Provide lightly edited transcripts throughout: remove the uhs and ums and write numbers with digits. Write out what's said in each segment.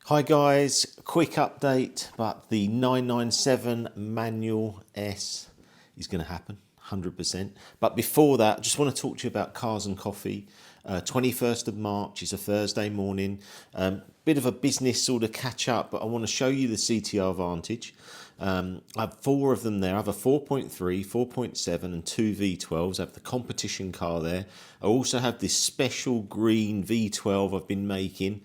Hi guys, quick update, but the 997 manual S is going to happen, 100%. But before that, I just want to talk to you about Cars and Coffee. 21st of March is a Thursday morning. Bit of a business sort of catch up, but I want to show you the CTR Vantage. I have four of them there. I have a 4.3, 4.7 and two V12s. I have the competition car there. I also have this special green V12 I've been making.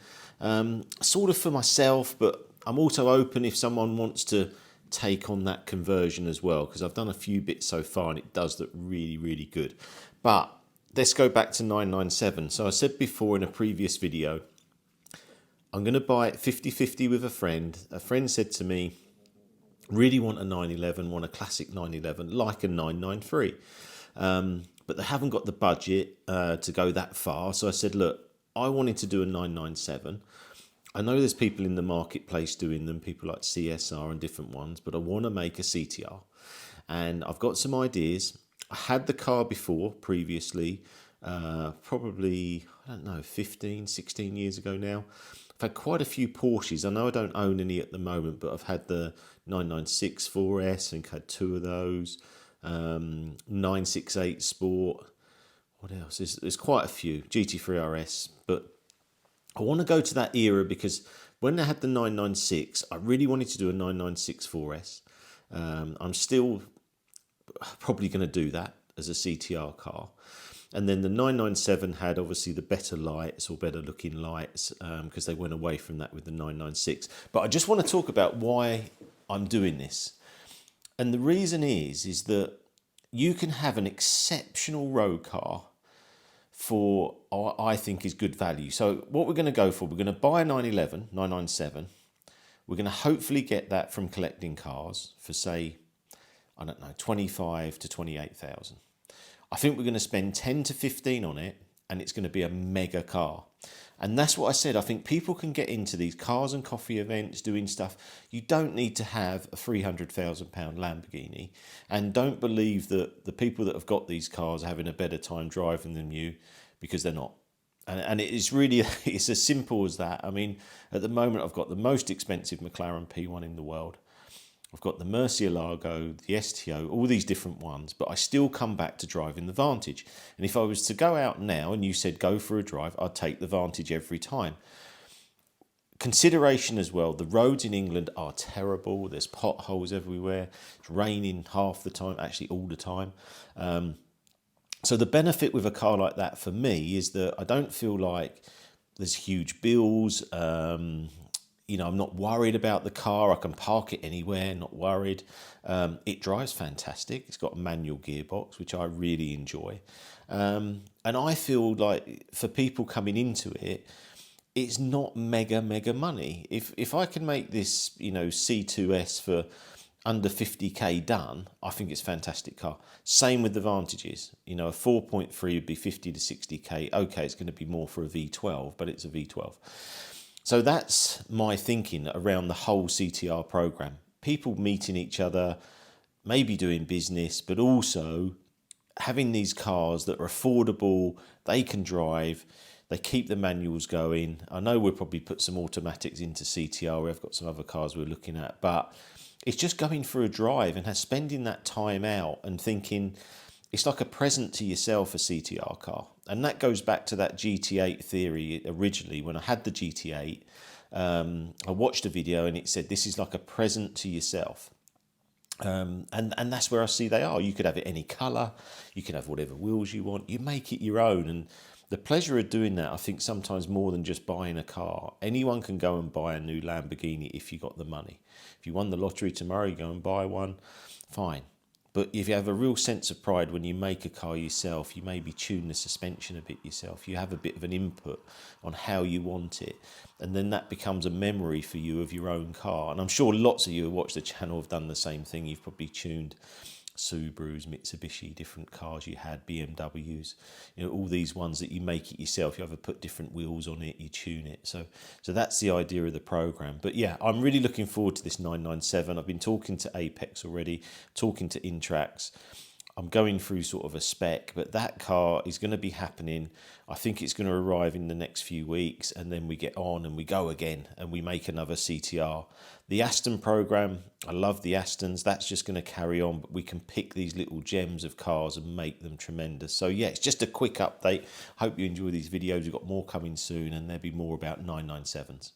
Sort of for myself, but I'm also open if someone wants to take on that conversion as well, because I've done a few bits so far and it does look really, really good. But let's go back to 997. So I said before in a previous video, I'm going to buy it 50-50 with a friend. A friend said to me, really want a 911, want a classic 911, like a 993. But they haven't got the budget to go that far. So I said, look, I wanted to do a 997. I know there's people in the marketplace doing them, people like CSR and different ones, but I want to make a CTR. And I've got some ideas. I had the car before, previously, probably, I don't know, 15, 16 years ago now. I've had quite a few Porsches. I know I don't own any at the moment, but I've had the 996 4S, I think I had two of those, 968 Sport. What else? There's quite a few. GT3 RS, but I want to go to that era because when I had the 996, I really wanted to do a 996 4S. I'm still probably going to do that as a CTR car. And then the 997 had obviously the better lights or better looking lights because they went away from that with the 996. But I just want to talk about why I'm doing this. And the reason is that you can have an exceptional road car for what I think is good value. So what we're going to go for, we're going to buy a 911, 997. We're going to hopefully get that from collecting cars for, say, I don't know, 25 to 28,000. I think we're going to spend 10 to 15 on it, and it's going to be a mega car. And that's what I said. I think people can get into these cars and coffee events doing stuff. You don't need to have a £300,000 Lamborghini. And don't believe that the people that have got these cars are having a better time driving than you, because they're not. And it is really, it's as simple as that. I mean, at the moment, I've got the most expensive McLaren P1 in the world. I've got the Murcielago, the STO, all these different ones, but I still come back to driving the Vantage. And if I was to go out now and you said go for a drive, I'd take the Vantage every time. Consideration as well, the roads in England are terrible. There's potholes everywhere. It's raining half the time, actually all the time. So the benefit with a car like that for me is that I don't feel like there's huge bills. I'm not worried about the car. I can park it anywhere, not worried. It drives fantastic. It's got a manual gearbox, which I really enjoy. And I feel like for people coming into it, it's not mega money. If I can make this, C2s for under 50k done, I think it's a fantastic car. Same with the Vantages. A 4.3 would be 50 to 60k. Okay, it's going to be more for a V12, but it's a V12. So that's my thinking around the whole CTR program. People meeting each other, maybe doing business, but also having these cars that are affordable, they can drive, they keep the manuals going. I know we'll probably put some automatics into CTR. We've got some other cars we're looking at, but it's just going for a drive and spending that time out and thinking, it's like a present to yourself, a CTR car. And that goes back to that GT8 theory originally. When I had the GT8, I watched a video and it said, this is like a present to yourself. And that's where I see they are. You could have it any colour. You can have whatever wheels you want. You make it your own. And the pleasure of doing that, I think sometimes more than just buying a car. Anyone can go and buy a new Lamborghini if you got the money. If you won the lottery tomorrow, you go and buy one, fine. But if you have a real sense of pride when you make a car yourself, you maybe tune the suspension a bit yourself. You have a bit of an input on how you want it. And then that becomes a memory for you of your own car. And I'm sure lots of you who watch the channel have done the same thing. You've probably tuned Subarus, Mitsubishi, different cars you had, BMWs, all these ones that you make it yourself. You either put different wheels on it, you tune it. So that's the idea of the program. But yeah, I'm really looking forward to this 997. I've been talking to Apex already, talking to Intrax. I'm going through sort of a spec, but that car is going to be happening. I think it's going to arrive in the next few weeks, and then we get on and we go again and we make another CTR. The Aston program, I love the Astons. That's just going to carry on, but we can pick these little gems of cars and make them tremendous. So yeah, it's just a quick update. Hope you enjoy these videos. We've got more coming soon, and there'll be more about 997s.